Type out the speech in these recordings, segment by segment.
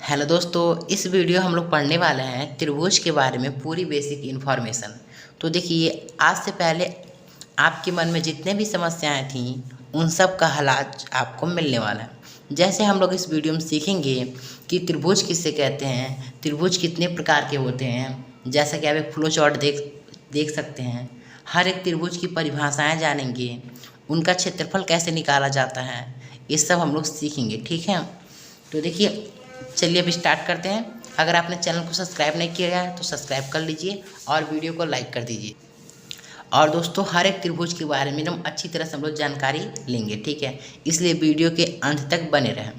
Hello दोस्तों, इस video हम लोग पढ़ने वाले हैं त्रिभुज के बारे में पूरी बेसिक इन्फॉर्मेशन। तो देखिए, आज से पहले आपके मन में जितने भी समस्याएं थीं उन सब का हल आज आपको मिलने वाला है। जैसे हम लोग इस वीडियो में सीखेंगे कि त्रिभुज किसे कहते हैं, त्रिभुज कितने प्रकार के होते हैं। जैसा कि आप एक फ्लो चार्ट देख सकते हैं। हर एक त्रिभुज की परिभाषाएँ जानेंगे, उनका क्षेत्रफल कैसे निकाला जाता है, ये सब हम लोग सीखेंगे। ठीक है, तो देखिए, चलिए अब स्टार्ट करते हैं। अगर आपने चैनल को सब्सक्राइब नहीं किया है तो सब्सक्राइब कर लीजिए और वीडियो को लाइक कर दीजिए। और दोस्तों, हर एक त्रिभुज के बारे में एकदम अच्छी तरह से हम लोग जानकारी लेंगे। ठीक है, इसलिए वीडियो के अंत तक बने रहें।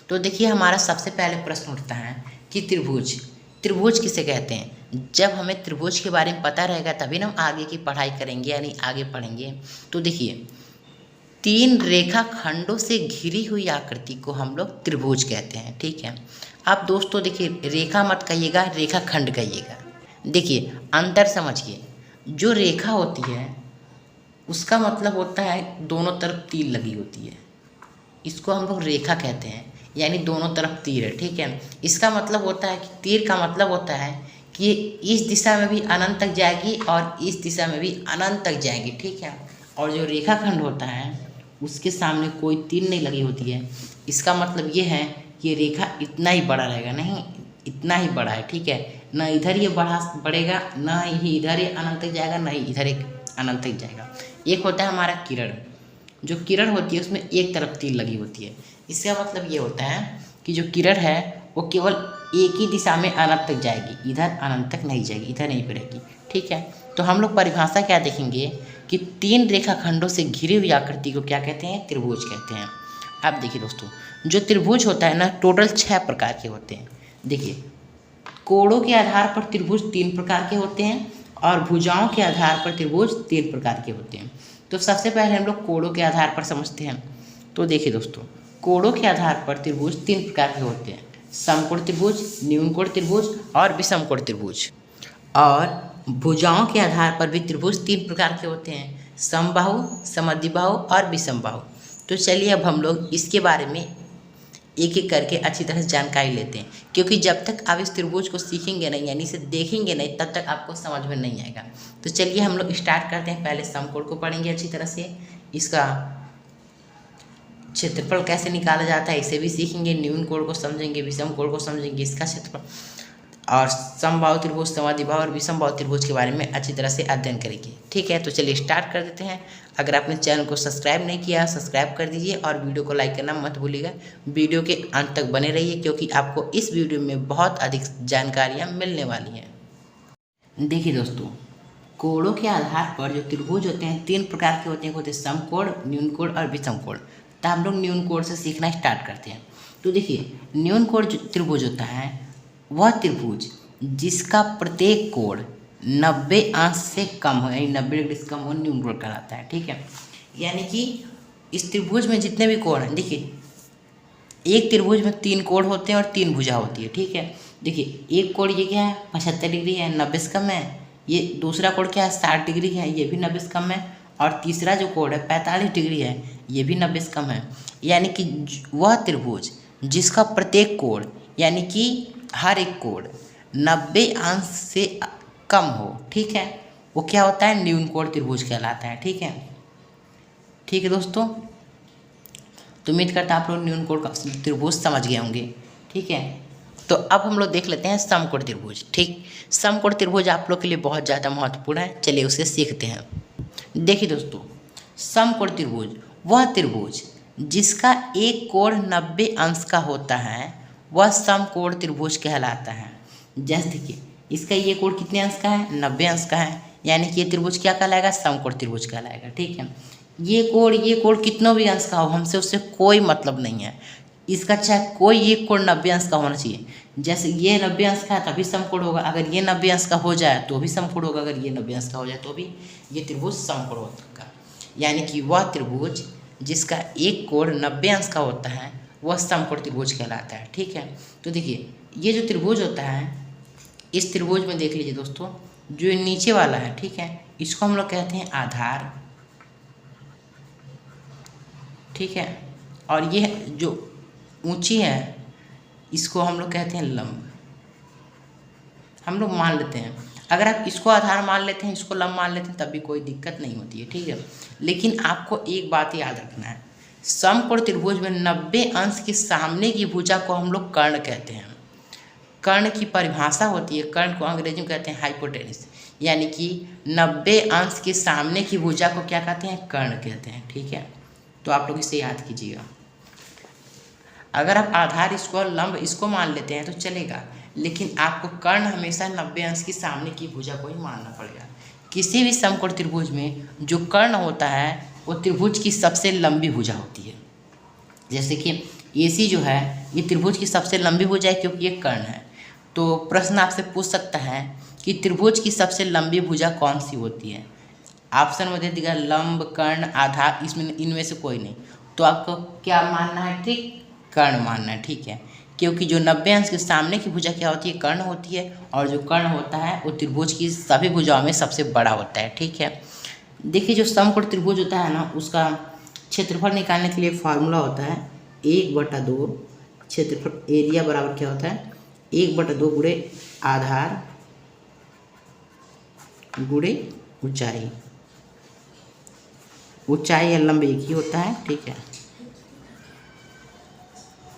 तो देखिए, हमारा सबसे पहले प्रश्न उठता है कि त्रिभुज त्रिभुज किसे कहते हैं। जब हमें त्रिभुज के बारे में पता रहेगा तभी ना हम आगे की पढ़ाई करेंगे, यानी आगे पढ़ेंगे। तो देखिए, तीन रेखा खंडों से घिरी हुई आकृति को हम लोग त्रिभुज कहते हैं। ठीक है, अब दोस्तों देखिए, रेखा मत कहिएगा, रेखा खंड कहिएगा। देखिए, अंतर समझिए। जो रेखा होती है उसका मतलब होता है दोनों तरफ तीर लगी होती है, इसको हम लोग रेखा कहते हैं, यानी दोनों तरफ तीर है। ठीक है, इसका मतलब होता है कि तीर का मतलब होता है कि इस दिशा में भी अनंत तक जाएगी और इस दिशा में भी अनंत तक जाएगी। ठीक है, और जो रेखाखंड होता है उसके सामने कोई तीर नहीं लगी होती है। इसका मतलब ये है कि ये रेखा इतना ही बड़ा रहेगा, नहीं इतना ही बड़ा है। ठीक है, ना इधर ये बढ़ेगा, ना ही इधर ये अनंत तक जाएगा, ना ही इधर एक अनंत तक जाएगा। एक होता है हमारा किरण, जो किरण होती है उसमें एक तरफ तीर लगी होती है। इसका मतलब ये होता है कि जो किरण है वो केवल एक ही दिशा में अनंत तक जाएगी, इधर अनंत तक नहीं जाएगी, इधर नहीं बढ़ेगी। ठीक है, तो हम लोग परिभाषा क्या देखेंगे कि तीन रेखाखंडों से घिरी हुई आकृति को क्या कहते हैं, त्रिभुज कहते हैं। अब देखिए दोस्तों, जो त्रिभुज होता है ना, टोटल 6 प्रकार के होते हैं। देखिए, कोणों के आधार पर त्रिभुज 3 प्रकार के होते हैं और भुजाओं के आधार पर त्रिभुज 3 प्रकार के होते हैं। तो सबसे पहले हम लोग कोणों के आधार पर समझते हैं। तो देखिए दोस्तों, कोणों के आधार पर त्रिभुज 3 प्रकार के होते हैं: समकोण त्रिभुज, न्यूनकोण त्रिभुज और विषमकोण त्रिभुज। और भुजाओं के आधार पर भी त्रिभुज 3 प्रकार के होते हैं: समबाहु, समद्विबाहु और विषमबाहु। तो चलिए अब हम लोग इसके बारे में एक एक करके अच्छी तरह से जानकारी लेते हैं, क्योंकि जब तक आप इस त्रिभुज को सीखेंगे नहीं, यानी इसे देखेंगे नहीं, तब तक आपको समझ में नहीं आएगा। तो चलिए हम लोग स्टार्ट करते हैं। पहले समकोण को पढ़ेंगे अच्छी तरह से, इसका क्षेत्रफल कैसे निकाला जाता है इसे भी सीखेंगे, न्यूनकोण को समझेंगे, विषमकोण को समझेंगे, इसका क्षेत्रफल, और समबाहु त्रिभुज, समद्विबाहु और विषमबाहु त्रिभुज के बारे में अच्छी तरह से अध्ययन करेंगे। ठीक है, तो चलिए स्टार्ट कर देते हैं। अगर आपने चैनल को सब्सक्राइब नहीं किया, सब्सक्राइब कर दीजिए और वीडियो को लाइक करना मत भूलिएगा। वीडियो के अंत तक बने रहिए, क्योंकि आपको इस वीडियो में बहुत अधिक जानकारियाँ मिलने वाली हैं। देखिए दोस्तों, कोणों के आधार पर जो त्रिभुज होते हैं 3 प्रकार के होते हैं, समकोण, न्यूनकोण और विषमकोण। तो हम लोग न्यूनकोण से सीखना स्टार्ट करते हैं। तो देखिए, न्यूनकोण जो त्रिभुज होता है वह त्रिभुज जिसका प्रत्येक कोण 90 अंश से कम हो, यानी 90 डिग्री से कम हो, न्यूनकोण कहलाता है। ठीक है, यानी कि इस त्रिभुज में जितने भी कोण हैं, देखिए एक त्रिभुज में 3 कोण होते हैं और 3 भुजा होती है। ठीक है, देखिए एक कोण ये क्या है, 75 डिग्री है, 90 से कम है। ये दूसरा कोण क्या है, 60 डिग्री है, ये भी 90 से कम है। और तीसरा जो कोण है 45 डिग्री है, ये भी 90 से कम है। यानी कि वह त्रिभुज जिसका प्रत्येक कोण, यानी कि हर एक कोण 90 अंश से कम हो, ठीक है, वो क्या होता है, न्यूनकोण त्रिभुज कहलाता है। ठीक है, ठीक है दोस्तों, तो उम्मीद करता हूँ आप लोग न्यूनकोण का त्रिभुज समझ गए होंगे। ठीक है, तो अब हम लोग देख लेते हैं समकोण त्रिभुज। ठीक, समकोण त्रिभुज आप लोग के लिए बहुत ज़्यादा महत्वपूर्ण है, चलिए उसे सीखते हैं। देखिए दोस्तों, समकोण त्रिभुज वह त्रिभुज जिसका एक कोण 90 अंश का होता है वह समकोण त्रिभुज कहलाता है। जैसे देखिए, इसका ये कोण कितने अंश का है, 90 अंश का है, यानी कि ये त्रिभुज क्या कहलाएगा, समकोण त्रिभुज कहलाएगा। ठीक है, ये कोण कितनों भी अंश का हो, हमसे उससे कोई मतलब नहीं है। इसका चाहे कोई एक कोण 90 अंश का होना चाहिए। जैसे ये 90 अंश का है तभी समकोण होगा, अगर ये 90 अंश का हो जाए तो भी समकोण होगा, अगर ये 90 अंश का हो जाए तो भी ये त्रिभुज समकोण होगा। यानी कि वह त्रिभुज जिसका एक कोण 90 अंश का होता है वह समकोण त्रिभुज कहलाता है। ठीक है, तो देखिए ये जो त्रिभुज होता है, इस त्रिभुज में देख लीजिए दोस्तों, जो नीचे वाला है, ठीक है, इसको हम लोग कहते हैं आधार। ठीक है, और ये जो ऊंची है इसको हम लोग कहते हैं लंब, हम लोग मान लेते हैं। अगर आप इसको आधार मान लेते हैं, इसको लंब मान लेते हैं, तब भी कोई दिक्कत नहीं होती है, ठीक है। लेकिन आपको एक बात याद रखना है, समकोण त्रिभुज में 90 अंश के सामने की भुजा को हम लोग कर्ण कहते हैं। कर्ण की परिभाषा होती है, कर्ण को अंग्रेजी में कहते हैं हाइपोटेनिस, यानी कि 90 अंश के सामने की भुजा को क्या कहते हैं, कर्ण कहते हैं, ठीक है। तो आप लोग इसे याद कीजिएगा। अगर आप आधार इसको लंब इसको मान लेते हैं तो चलेगा, लेकिन आपको कर्ण हमेशा 90 अंश की सामने की भुजा को ही मानना पड़ेगा। किसी भी समकोण त्रिभुज में जो कर्ण होता है वो त्रिभुज की सबसे लंबी भुजा होती है। जैसे कि AC जो है ये त्रिभुज की सबसे लंबी भुजा है क्योंकि ये कर्ण है। तो प्रश्न आपसे पूछ सकता है कि त्रिभुज की सबसे लंबी भुजा कौन सी होती है। ऑप्शन में दे देगा लंब, कर्ण, आधार, इसमें इनमें से कोई नहीं। तो आपको क्या मानना है, ठीक, कर्ण मानना है, ठीक है। क्योंकि जो 90 अंश के सामने की भुजा क्या होती है, कर्ण होती है, और जो कर्ण होता है वो त्रिभुज की सभी भुजाओं में सबसे बड़ा होता है, ठीक है। देखिए जो समकोण त्रिभुज होता है ना, उसका क्षेत्रफल निकालने के लिए फार्मूला होता है 1/2 क्षेत्रफल, एरिया बराबर क्या होता है 1/2 गुणे आधार गुणे ऊंचाई। ऊंचाई या लंब एक ही होता है, ठीक है,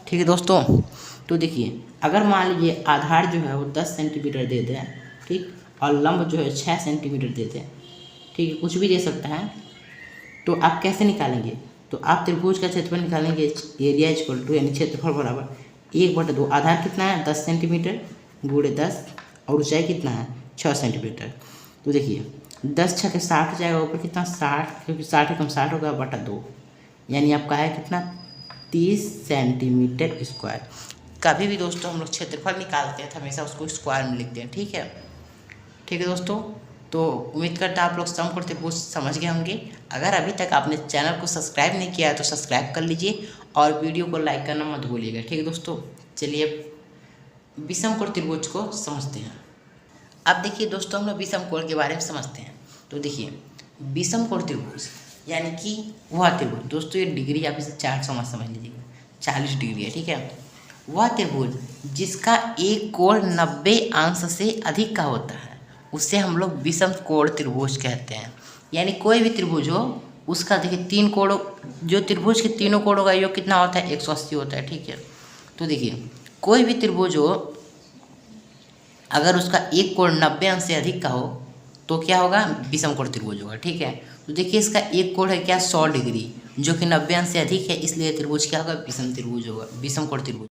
ठीक है दोस्तों। तो देखिए अगर मान लीजिए आधार जो है वो 10 सेंटीमीटर दे दे, ठीक, और लंब जो है 6 सेंटीमीटर दे दे, ठीक है, कुछ भी दे सकता है, तो आप कैसे निकालेंगे। तो आप त्रिभुज का क्षेत्रफल निकालेंगे, एरिया इक्वल टू यानी क्षेत्रफल बराबर 1/2, आधार कितना है 10 सेंटीमीटर गुणे 10, और ऊंचाई कितना है 6 सेंटीमीटर। तो देखिए 10 6 के 60 हो जाएगा, ऊपर कितना 60, क्योंकि 60 कम 60 होगा बटा 2, यानी आपका है कितना 30 सेंटीमीटर स्क्वायर। कभी भी दोस्तों हम लोग क्षेत्रफल निकालते हैं तो हमेशा उसको स्क्वायर में लिखते हैं, ठीक है, ठीक है दोस्तों। तो उम्मीद करता है आप लोग समकोण त्रिभुज समझ गए होंगे। अगर अभी तक आपने चैनल को सब्सक्राइब नहीं किया है तो सब्सक्राइब कर लीजिए और वीडियो को लाइक करना मत भूलिएगा, ठीक है दोस्तों। चलिए विषमकोण त्रिभुज को समझते हैं। अब देखिए दोस्तों हम लोग विषमकोण के बारे में समझते हैं। तो देखिए विषमकोण त्रिभुज यानी कि वह त्रिभुज, दोस्तों ये डिग्री आप इसे 400 मत समझ लीजिएगा, 40 डिग्री है, ठीक है। वह त्रिभुज जिसका एक कोण 90 अंश से अधिक का होता है उसे हम लोग विषमकोण त्रिभुज कहते हैं। यानी कोई भी त्रिभुज हो उसका देखिए 3 कोण, जो त्रिभुज के तीनों कोणों का योग कितना होता है 180 होता है, ठीक है। तो देखिए कोई भी त्रिभुज हो अगर उसका एक कोण 90 अंश से अधिक का हो तो क्या होगा, विषमकोण त्रिभुज होगा, ठीक है। तो देखिए इसका एक कोण है क्या 100 डिग्री, जो कि 90 अंश से अधिक है, इसलिए त्रिभुज क्या होगा, विषम त्रिभुज होगा, विषमकोण त्रिभुज।